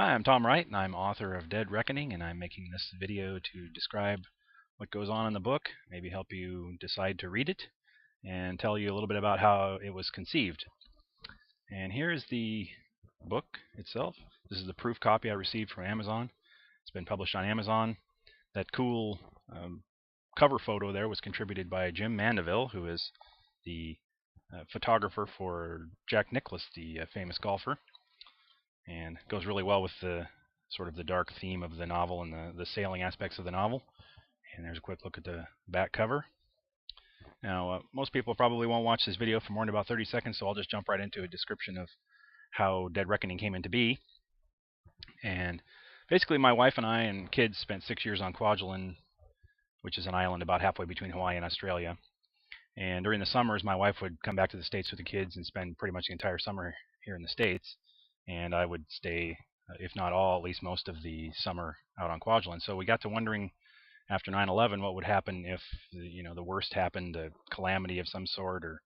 Hi, I'm Tom Wright, and I'm author of Dead Reckoning, and I'm making this video to describe what goes on in the book, maybe help you decide to read it, and tell you a little bit about how it was conceived. And here is the book itself. This is the proof copy I received from Amazon. It's been published on Amazon. That cool cover photo there was contributed by Jim Mandeville, who is the photographer for Jack Nicklaus, the famous golfer. And it goes really well with the sort of the dark theme of the novel and the sailing aspects of the novel. And there's a quick look at the back cover. Now, most people probably won't watch this video for more than about 30 seconds, so I'll just jump right into a description of how Dead Reckoning came into be. And basically, my wife and I and kids spent 6 years on Kwajalein, which is an island about halfway between Hawaii and Australia. And during the summers, my wife would come back to the States with the kids and spend pretty much the entire summer here in the States. And I would stay, if not all, at least most of the summer out on Kwajalein. So we got to wondering after 9/11 what would happen if the worst happened, a calamity of some sort, or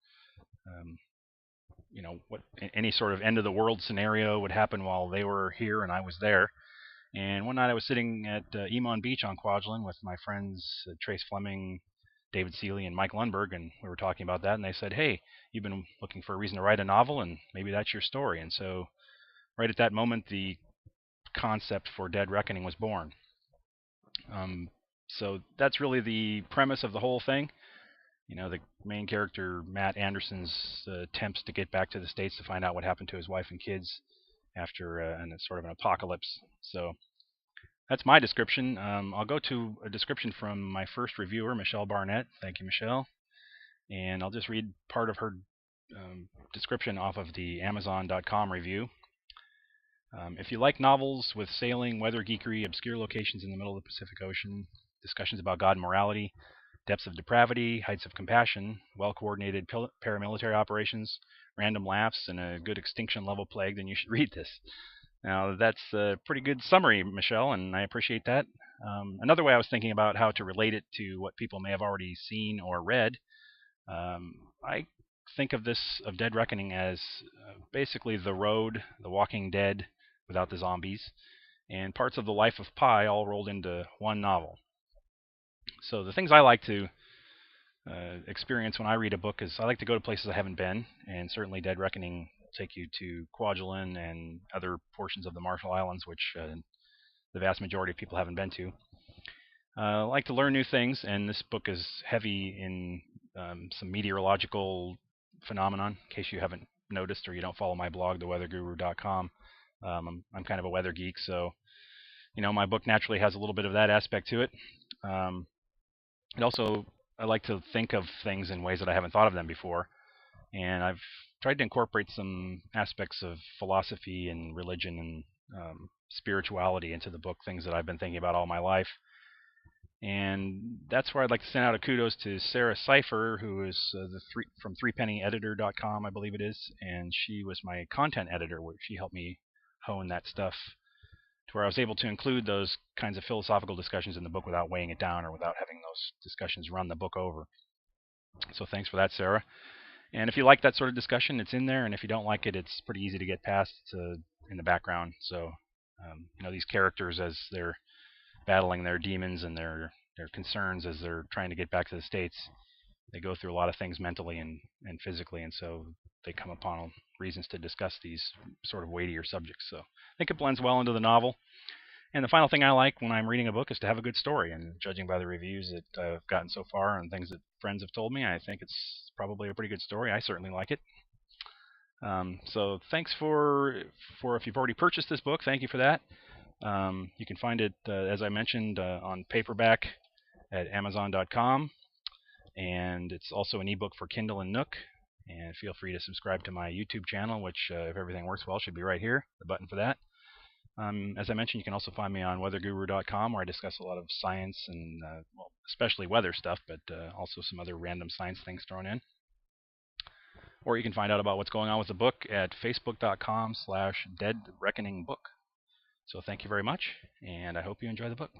what any sort of end of the world scenario would happen while they were here and I was there. And one night I was sitting at Emon Beach on Kwajalein with my friends Trace Fleming, David Seeley, and Mike Lundberg, and we were talking about that. And they said, "Hey, you've been looking for a reason to write a novel, and maybe that's your story." And so right at that moment, the concept for Dead Reckoning was born. So that's really the premise of the whole thing. The main character, Matt Anderson's attempts to get back to the States to find out what happened to his wife and kids after sort of an apocalypse. So that's my description. I'll go to a description from my first reviewer, Michelle Barnett. Thank you, Michelle. And I'll just read part of her description off of the Amazon.com review. If you like novels with sailing, weather geekery, obscure locations in the middle of the Pacific Ocean, discussions about God and morality, depths of depravity, heights of compassion, well-coordinated paramilitary operations, random laughs, and a good extinction-level plague, then you should read this. Now, that's a pretty good summary, Michelle, and I appreciate that. Another way I was thinking about how to relate it to what people may have already seen or read, I think of Dead Reckoning as basically The Road, The Walking Dead, without the zombies, and parts of The Life of Pi all rolled into one novel. So the things I like to experience when I read a book is I like to go to places I haven't been, and certainly Dead Reckoning will take you to Kwajalein and other portions of the Marshall Islands, which the vast majority of people haven't been to. I like to learn new things, and this book is heavy in some meteorological phenomenon, in case you haven't noticed or you don't follow my blog, theweatherguru.com. I'm kind of a weather geek, so my book naturally has a little bit of that aspect to it. I like to think of things in ways that I haven't thought of them before, and I've tried to incorporate some aspects of philosophy and religion and spirituality into the book, things that I've been thinking about all my life. And that's where I'd like to send out a kudos to Sarah Cipher, who is from threepennyeditor.com, I believe it is, and she was my content editor, where she helped me hone that stuff to where I was able to include those kinds of philosophical discussions in the book without weighing it down or without having those discussions run the book over. So thanks for that, Sarah. And if you like that sort of discussion, it's in there, and if you don't like it, it's pretty easy to get past. It's in the background. So these characters, as they're battling their demons and their concerns as they're trying to get back to the States, they go through a lot of things mentally and physically, and so they come upon reasons to discuss these sort of weightier subjects. So I think it blends well into the novel. And the final thing I like when I'm reading a book is to have a good story, and judging by the reviews that I've gotten so far and things that friends have told me, I think it's probably a pretty good story. I certainly like it. So thanks for if you've already purchased this book, thank you for that. You can find it, as I mentioned, on paperback at Amazon.com, and it's also an ebook for Kindle and Nook. And feel free to subscribe to my YouTube channel, which, if everything works well, should be right here, the button for that. As I mentioned, you can also find me on weatherguru.com, where I discuss a lot of science and, especially weather stuff, but also some other random science things thrown in. Or you can find out about what's going on with the book at facebook.com/deadreckoningbook. So thank you very much, and I hope you enjoy the book.